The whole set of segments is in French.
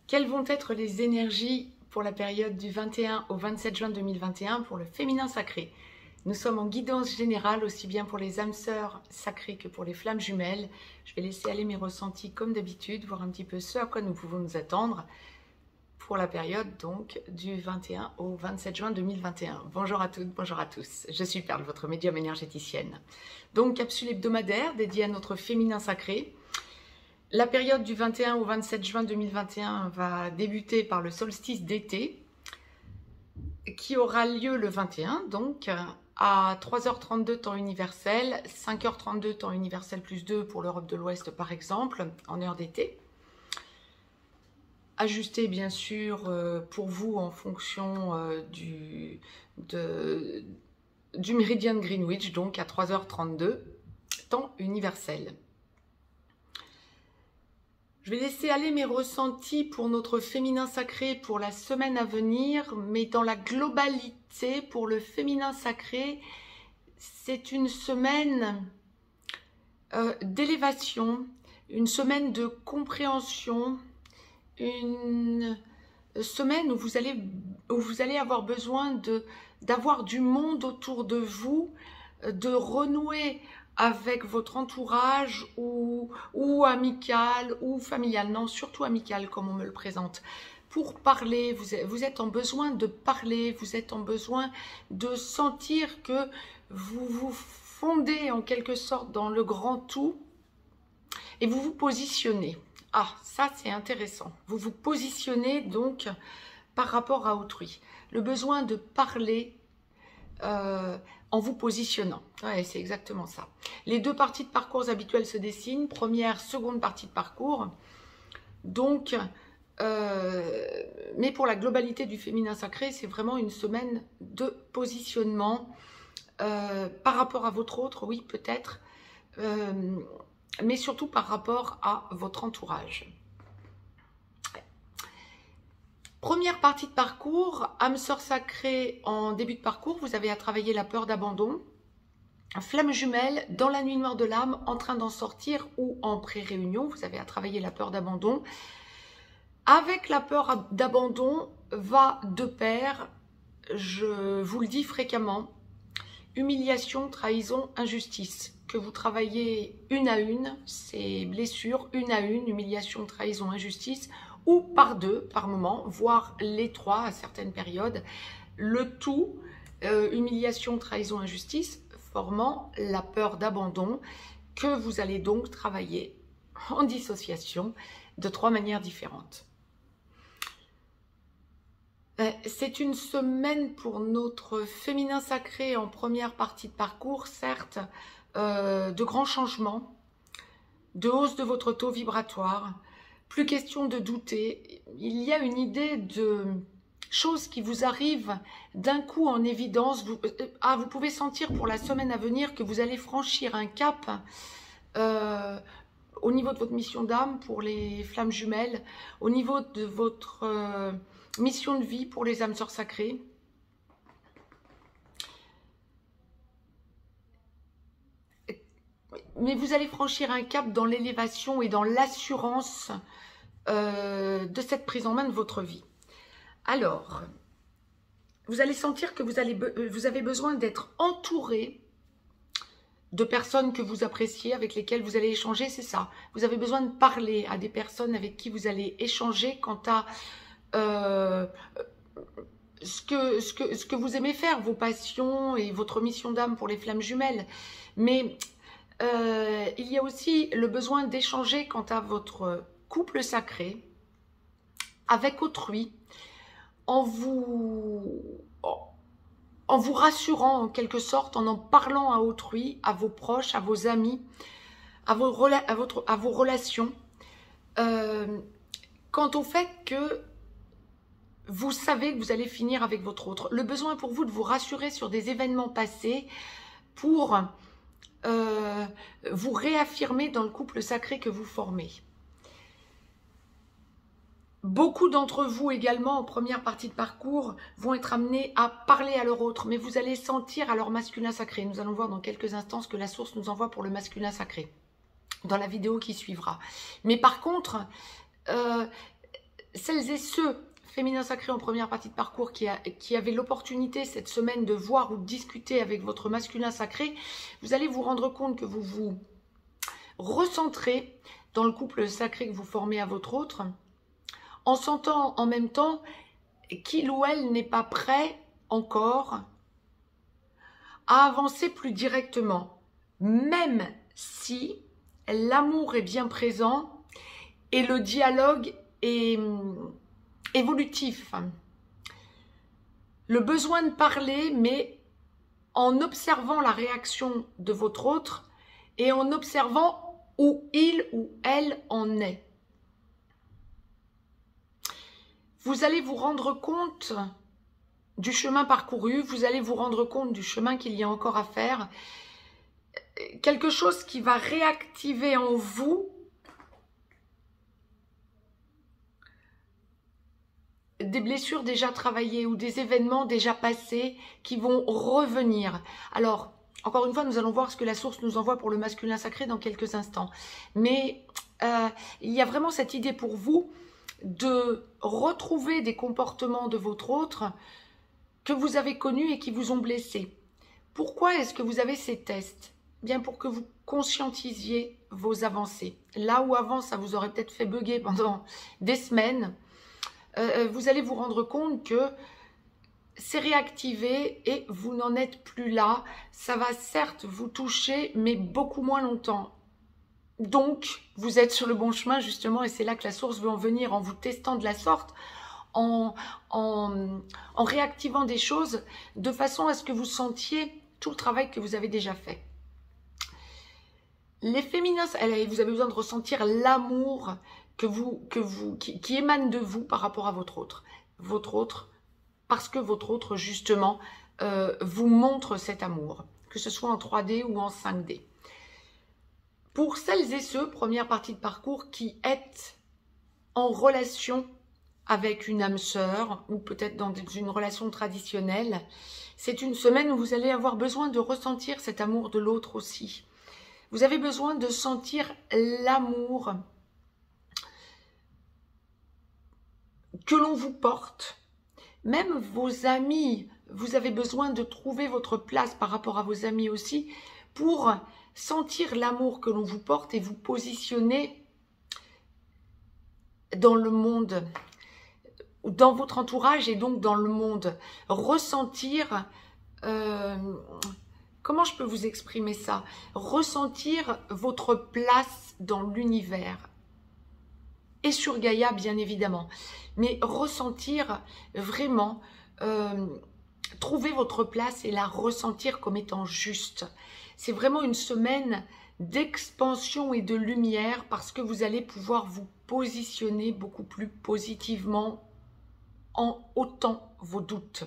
Quelles vont être les énergies pour la période du 21 au 27 juin 2021 pour le féminin sacré? Nous sommes en guidance générale, aussi bien pour les âmes sœurs sacrées que pour les flammes jumelles. Je vais laisser aller mes ressentis comme d'habitude, voir un petit peu ce à quoi nous pouvons nous attendre pour la période donc du 21 au 27 juin 2021. Bonjour à toutes, bonjour à tous. Je suis Perle, votre médium énergéticienne. Donc, capsule hebdomadaire dédiée à notre féminin sacré. La période du 21 au 27 juin 2021 va débuter par le solstice d'été qui aura lieu le 21, donc à 3h32 temps universel, 5h32 temps universel plus 2 pour l'Europe de l'Ouest par exemple, en heure d'été. Ajusté bien sûr pour vous en fonction du méridien de Greenwich, donc à 3h32 temps universel. Je vais laisser aller mes ressentis pour notre féminin sacré pour la semaine à venir, mais dans la globalité, pour le féminin sacré, c'est une semaine d'élévation, une semaine de compréhension, une semaine où vous allez avoir besoin d'avoir du monde autour de vous, de renouer avec votre entourage ou amical ou familial, non, surtout amical comme on me le présente. Pour parler, vous êtes en besoin de parler, vous êtes en besoin de sentir que vous vous fondez en quelque sorte dans le grand tout et vous vous positionnez. Ah, ça c'est intéressant. Vous vous positionnez donc par rapport à autrui. Le besoin de parler en vous positionnant. Ouais, c'est exactement ça. Les deux parties de parcours habituelles se dessinent. Première, seconde partie de parcours. Donc, mais pour la globalité du féminin sacré, c'est vraiment une semaine de positionnement par rapport à votre autre, oui, peut-être, mais surtout par rapport à votre entourage. Première partie de parcours, âme sœur sacrée en début de parcours, vous avez à travailler la peur d'abandon. Flamme jumelle, dans la nuit noire de l'âme, en train d'en sortir ou en pré-réunion, vous avez à travailler la peur d'abandon. Avec la peur d'abandon va de pair, je vous le dis fréquemment, humiliation, trahison, injustice. Que vous travaillez une à une, ces blessures, une à une, humiliation, trahison, injustice, ou par deux, par moment, voire les trois à certaines périodes. Le tout, humiliation, trahison, injustice, formant la peur d'abandon que vous allez donc travailler en dissociation de trois manières différentes. C'est une semaine pour notre féminin sacré en première partie de parcours, certes, de grands changements, de hausse de votre taux vibratoire. Plus question de douter, il y a une idée de choses qui vous arrivent d'un coup en évidence. Vous pouvez sentir pour la semaine à venir que vous allez franchir un cap au niveau de votre mission d'âme pour les flammes jumelles, au niveau de votre mission de vie pour les âmes sœurs sacrées. Mais vous allez franchir un cap dans l'élévation et dans l'assurance de cette prise en main de votre vie. Alors, vous allez sentir que vous avez besoin d'être entouré de personnes que vous appréciez, avec lesquelles vous allez échanger, c'est ça. Vous avez besoin de parler à des personnes avec qui vous allez échanger quant à ce que vous aimez faire, vos passions et votre mission d'âme pour les flammes jumelles. Mais il y a aussi le besoin d'échanger quant à votre couple sacré avec autrui, en vous rassurant en quelque sorte, en parlant à autrui, à vos proches, à vos amis, à vos relations, quant au fait que vous savez que vous allez finir avec votre autre. Le besoin pour vous de vous rassurer sur des événements passés pour vous réaffirmer dans le couple sacré que vous formez. Beaucoup d'entre vous également, en première partie de parcours, vont être amenés à parler à leur autre, mais vous allez sentir à leur masculin sacré. Nous allons voir dans quelques instants ce que la source nous envoie pour le masculin sacré, dans la vidéo qui suivra. Mais par contre, celles et ceux, féminins sacrés en première partie de parcours, qui avaient l'opportunité cette semaine de voir ou de discuter avec votre masculin sacré, vous allez vous rendre compte que vous vous recentrez dans le couple sacré que vous formez à votre autre, en sentant en même temps qu'il ou elle n'est pas prêt encore à avancer plus directement, même si l'amour est bien présent et le dialogue est évolutif. Le besoin de parler, mais en observant la réaction de votre autre et en observant où il ou elle en est. Vous allez vous rendre compte du chemin parcouru, vous allez vous rendre compte du chemin qu'il y a encore à faire. Quelque chose qui va réactiver en vous des blessures déjà travaillées ou des événements déjà passés qui vont revenir. Alors, encore une fois, nous allons voir ce que la source nous envoie pour le masculin sacré dans quelques instants. Mais il y a vraiment cette idée pour vous de retrouver des comportements de votre autre que vous avez connus et qui vous ont blessé. Pourquoi est-ce que vous avez ces tests? Bien pour que vous conscientisiez vos avancées. Là où avant, ça vous aurait peut-être fait bugger pendant des semaines, vous allez vous rendre compte que c'est réactivé et vous n'en êtes plus là. Ça va certes vous toucher, mais beaucoup moins longtemps. Donc, vous êtes sur le bon chemin justement et c'est là que la source veut en venir en vous testant de la sorte, en réactivant des choses de façon à ce que vous sentiez tout le travail que vous avez déjà fait. Les féminins, vous avez besoin de ressentir l'amour qui émane de vous par rapport à votre autre. Parce que votre autre, justement, vous montre cet amour, que ce soit en 3D ou en 5D. Pour celles et ceux, première partie de parcours, qui êtes en relation avec une âme sœur ou peut-être dans une relation traditionnelle, c'est une semaine où vous allez avoir besoin de ressentir cet amour de l'autre aussi. Vous avez besoin de sentir l'amour que l'on vous porte. Même vos amis, vous avez besoin de trouver votre place par rapport à vos amis aussi pour sentir l'amour que l'on vous porte et vous positionner dans le monde, dans votre entourage et donc dans le monde. Ressentir, comment je peux vous exprimer ça? Ressentir votre place dans l'univers. Et sur Gaïa, bien évidemment. Mais ressentir vraiment, trouver votre place et la ressentir comme étant juste. C'est vraiment une semaine d'expansion et de lumière parce que vous allez pouvoir vous positionner beaucoup plus positivement en ôtant vos doutes.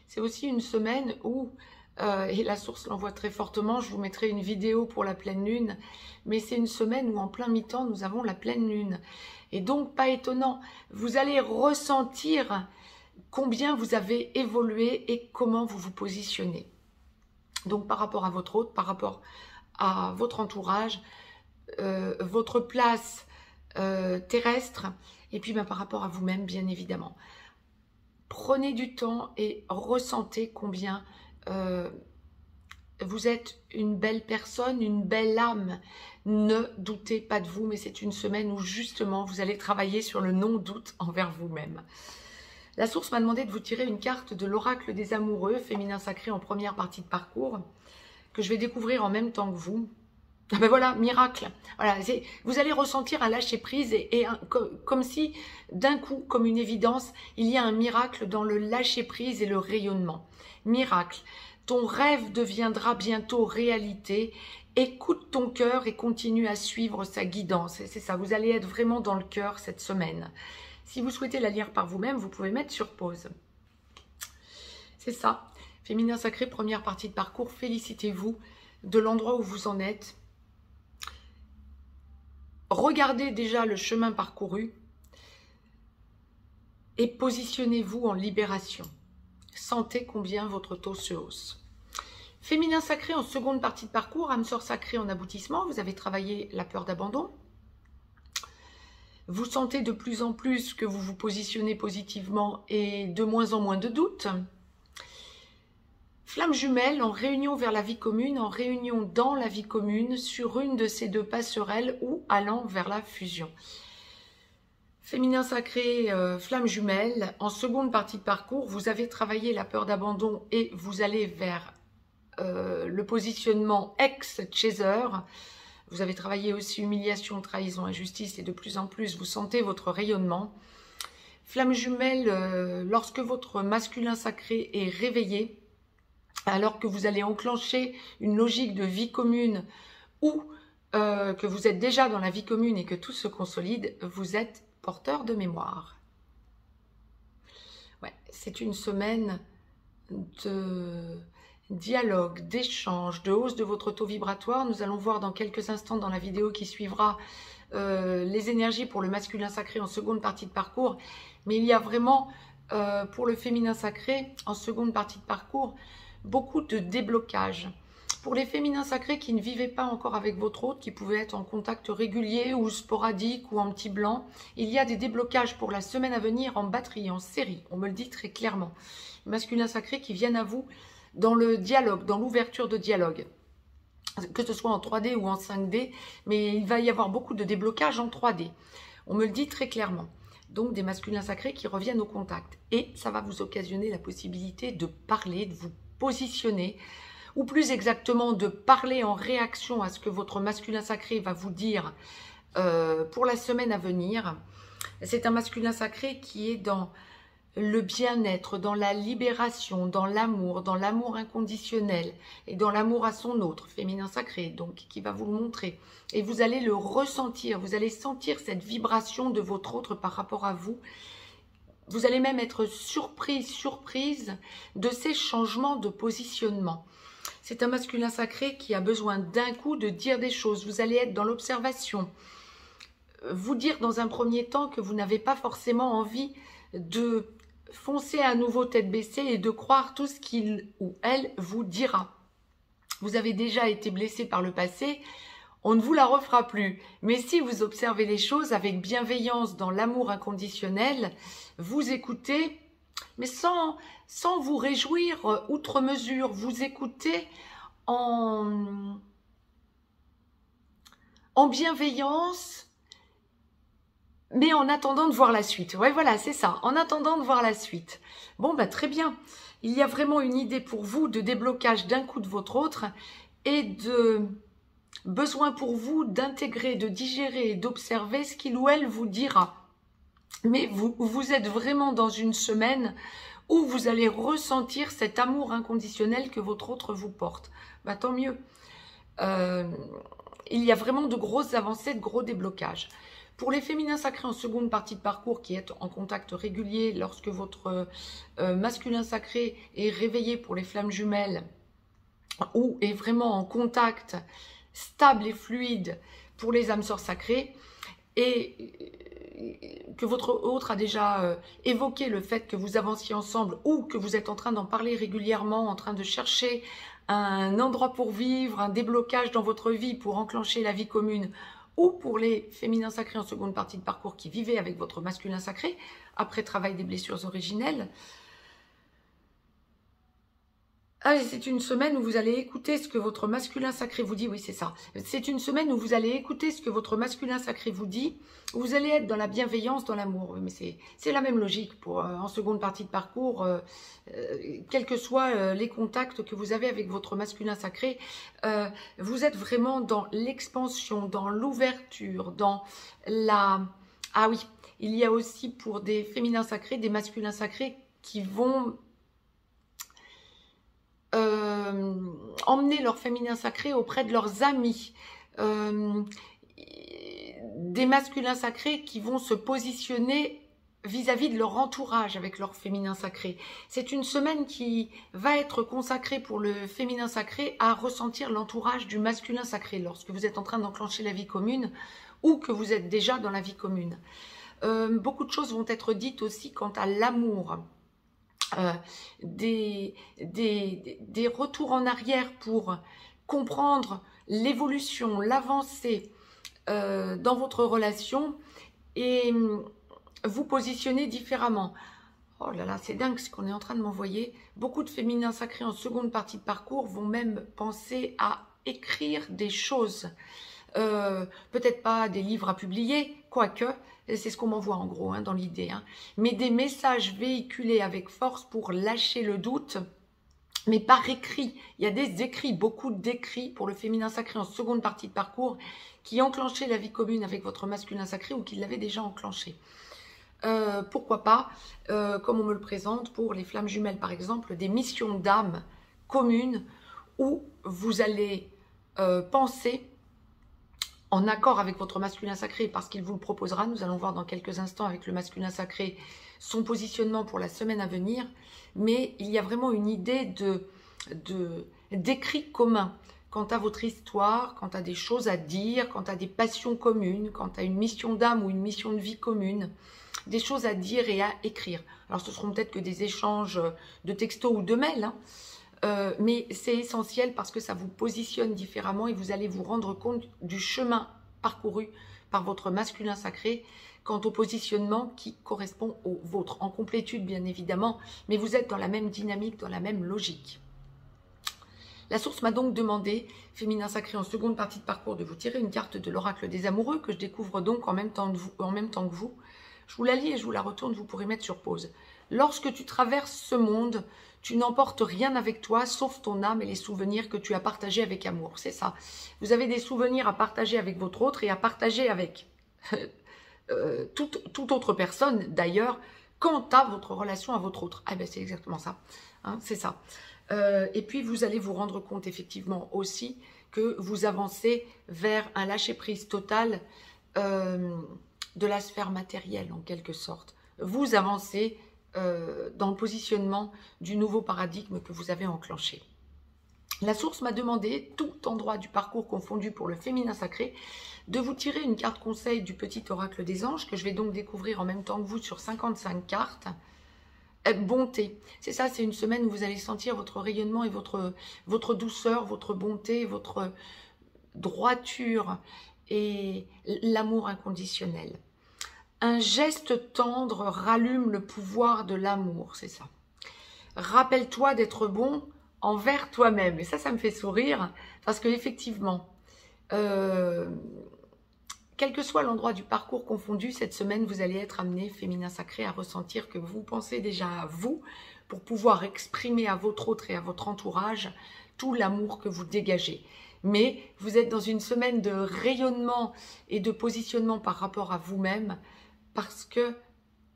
C'est aussi une semaine où, et la source l'envoie très fortement, je vous mettrai une vidéo pour la pleine lune, mais c'est une semaine où en plein mi-temps nous avons la pleine lune. Et donc, pas étonnant, vous allez ressentir combien vous avez évolué et comment vous vous positionnez. Donc, par rapport à votre autre, par rapport à votre entourage, votre place terrestre, et puis par rapport à vous-même, bien évidemment. Prenez du temps et ressentez combien vous êtes une belle personne, une belle âme. Ne doutez pas de vous, mais c'est une semaine où justement vous allez travailler sur le non-doute envers vous-même. La source m'a demandé de vous tirer une carte de l'oracle des amoureux, féminin sacré en première partie de parcours, que je vais découvrir en même temps que vous. Ah ben voilà, miracle. Voilà, vous allez ressentir un lâcher prise comme si d'un coup, comme une évidence, il y a un miracle dans le lâcher prise et le rayonnement. Miracle. Ton rêve deviendra bientôt réalité. Écoute ton cœur et continue à suivre sa guidance. C'est ça, vous allez être vraiment dans le cœur cette semaine. Si vous souhaitez la lire par vous-même, vous pouvez mettre sur pause. C'est ça. Féminin sacré, première partie de parcours. Félicitez-vous de l'endroit où vous en êtes. Regardez déjà le chemin parcouru et positionnez-vous en libération. Sentez combien votre taux se hausse. Féminin sacré en seconde partie de parcours, âme sœur sacrée en aboutissement. Vous avez travaillé la peur d'abandon. Vous sentez de plus en plus que vous vous positionnez positivement et de moins en moins de doutes. Flamme jumelle en réunion vers la vie commune, en réunion dans la vie commune, sur une de ces deux passerelles ou allant vers la fusion. Féminin sacré, flamme jumelle, en seconde partie de parcours, vous avez travaillé la peur d'abandon et vous allez vers le positionnement ex-chaser. Vous avez travaillé aussi humiliation, trahison, injustice et de plus en plus, vous sentez votre rayonnement. Flamme jumelle, lorsque votre masculin sacré est réveillé, alors que vous allez enclencher une logique de vie commune ou que vous êtes déjà dans la vie commune et que tout se consolide, vous êtes porteur de mémoire. Ouais, c'est une semaine de dialogue, d'échange, de hausse de votre taux vibratoire. Nous allons voir dans quelques instants dans la vidéo qui suivra les énergies pour le masculin sacré en seconde partie de parcours. Mais il y a vraiment pour le féminin sacré en seconde partie de parcours beaucoup de déblocage. Pour les féminins sacrés qui ne vivaient pas encore avec votre hôte, qui pouvaient être en contact régulier ou sporadique ou en petit blanc, il y a des déblocages pour la semaine à venir en batterie, en série. On me le dit très clairement. Masculins sacrés qui viennent à vous dans le dialogue, dans l'ouverture de dialogue. Que ce soit en 3D ou en 5D, mais il va y avoir beaucoup de déblocages en 3D. On me le dit très clairement. Donc des masculins sacrés qui reviennent au contact. Et ça va vous occasionner la possibilité de parler, de vous positionner, ou plus exactement de parler en réaction à ce que votre masculin sacré va vous dire pour la semaine à venir. C'est un masculin sacré qui est dans le bien-être, dans la libération, dans l'amour inconditionnel et dans l'amour à son autre, féminin sacré, donc qui va vous le montrer. Et vous allez le ressentir, vous allez sentir cette vibration de votre autre par rapport à vous. Vous allez même être surprise de ces changements de positionnement. C'est un masculin sacré qui a besoin d'un coup de dire des choses. Vous allez être dans l'observation. Vous dire dans un premier temps que vous n'avez pas forcément envie de foncer à nouveau tête baissée et de croire tout ce qu'il ou elle vous dira. Vous avez déjà été blessé par le passé, on ne vous la refera plus. Mais si vous observez les choses avec bienveillance dans l'amour inconditionnel, vous écoutez, mais sans vous réjouir outre mesure, vous écoutez en bienveillance, mais en attendant de voir la suite. Ouais, voilà, c'est ça, en attendant de voir la suite. Bon, bah très bien. Il y a vraiment une idée pour vous de déblocage d'un coup de votre autre et de besoin pour vous d'intégrer, de digérer et d'observer ce qu'il ou elle vous dira. Mais vous êtes vraiment dans une semaine où vous allez ressentir cet amour inconditionnel que votre autre vous porte. Bah, tant mieux. Il y a vraiment de grosses avancées, de gros déblocages. Pour les féminins sacrés en seconde partie de parcours qui est en contact régulier lorsque votre masculin sacré est réveillé pour les flammes jumelles ou est vraiment en contact stable et fluide pour les âmes sœurs sacrées et que votre autre a déjà évoqué le fait que vous avanciez ensemble ou que vous êtes en train d'en parler régulièrement, en train de chercher un endroit pour vivre, un déblocage dans votre vie pour enclencher la vie commune, ou pour les féminins sacrés en seconde partie de parcours qui vivaient avec votre masculin sacré après travail des blessures originelles. Ah, c'est une semaine où vous allez écouter ce que votre masculin sacré vous dit. Oui, c'est ça. C'est une semaine où vous allez écouter ce que votre masculin sacré vous dit. Où vous allez être dans la bienveillance, dans l'amour. Oui, mais c'est la même logique pour en seconde partie de parcours. Quels que soient les contacts que vous avez avec votre masculin sacré, vous êtes vraiment dans l'expansion, dans l'ouverture, dans la... Ah oui, il y a aussi pour des féminins sacrés, des masculins sacrés qui vont... emmener leur féminin sacré auprès de leurs amis, des masculins sacrés qui vont se positionner vis-à-vis de leur entourage avec leur féminin sacré. C'est une semaine qui va être consacrée pour le féminin sacré à ressentir l'entourage du masculin sacré lorsque vous êtes en train d'enclencher la vie commune ou que vous êtes déjà dans la vie commune. Beaucoup de choses vont être dites aussi quant à l'amour. Des retours en arrière pour comprendre l'évolution, l'avancée dans votre relation et vous positionner différemment. Oh là là, c'est dingue ce qu'on est en train de m'envoyer. Beaucoup de féminins sacrés en seconde partie de parcours vont même penser à écrire des choses. Peut-être pas des livres à publier, quoique, c'est ce qu'on m'envoie en gros, dans l'idée. Mais des messages véhiculés avec force pour lâcher le doute, mais par écrit. Il y a des écrits, beaucoup d'écrits pour le féminin sacré en seconde partie de parcours qui enclenchaient la vie commune avec votre masculin sacré ou qui l'avaient déjà enclenché. Pourquoi pas, comme on me le présente pour les flammes jumelles par exemple, des missions d'âme communes où vous allez penser en accord avec votre masculin sacré parce qu'il vous le proposera. Nous allons voir dans quelques instants avec le masculin sacré son positionnement pour la semaine à venir. Mais il y a vraiment une idée d'écrit commun quant à votre histoire, quant à des choses à dire, quant à des passions communes, quant à une mission d'âme ou une mission de vie commune. Des choses à dire et à écrire. Alors ce seront peut-être que des échanges de textos ou de mails, mais c'est essentiel parce que ça vous positionne différemment et vous allez vous rendre compte du chemin parcouru par votre masculin sacré quant au positionnement qui correspond au vôtre, en complétude bien évidemment, mais vous êtes dans la même dynamique, dans la même logique. La source m'a donc demandé, féminin sacré en seconde partie de parcours, de vous tirer une carte de l'oracle des amoureux que je découvre donc en même temps que vous. Je vous la lis et je vous la retourne, vous pourrez mettre sur pause. Lorsque tu traverses ce monde, tu n'emportes rien avec toi, sauf ton âme et les souvenirs que tu as partagés avec amour. C'est ça. Vous avez des souvenirs à partager avec votre autre et à partager avec toute autre personne, d'ailleurs, quant à votre relation à votre autre. Ah ben c'est exactement ça. C'est ça. Et puis, vous allez vous rendre compte, effectivement, aussi, que vous avancez vers un lâcher-prise total de la sphère matérielle, en quelque sorte. Vous avancez dans le positionnement du nouveau paradigme que vous avez enclenché. La source m'a demandé, tout endroit du parcours confondu pour le féminin sacré, de vous tirer une carte conseil du petit oracle des anges, que je vais donc découvrir en même temps que vous sur 55 cartes. Bonté, c'est ça, c'est une semaine où vous allez sentir votre rayonnement et votre douceur, votre bonté, votre droiture et l'amour inconditionnel. Un geste tendre rallume le pouvoir de l'amour, c'est ça. Rappelle-toi d'être bon envers toi-même. Et ça me fait sourire parce qu'effectivement, quel que soit l'endroit du parcours confondu, cette semaine, vous allez être amené, féminin sacré, à ressentir que vous pensez déjà à vous pour pouvoir exprimer à votre autre et à votre entourage tout l'amour que vous dégagez. Mais vous êtes dans une semaine de rayonnement et de positionnement par rapport à vous-même parce que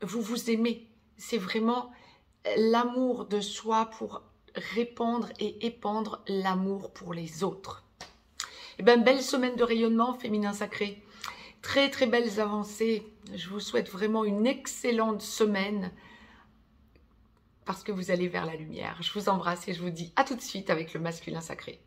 vous vous aimez. C'est vraiment l'amour de soi pour répandre et épandre l'amour pour les autres. Et bien, belle semaine de rayonnement, féminin sacré. Très, très belles avancées. Je vous souhaite vraiment une excellente semaine parce que vous allez vers la lumière. Je vous embrasse et je vous dis à tout de suite avec le masculin sacré.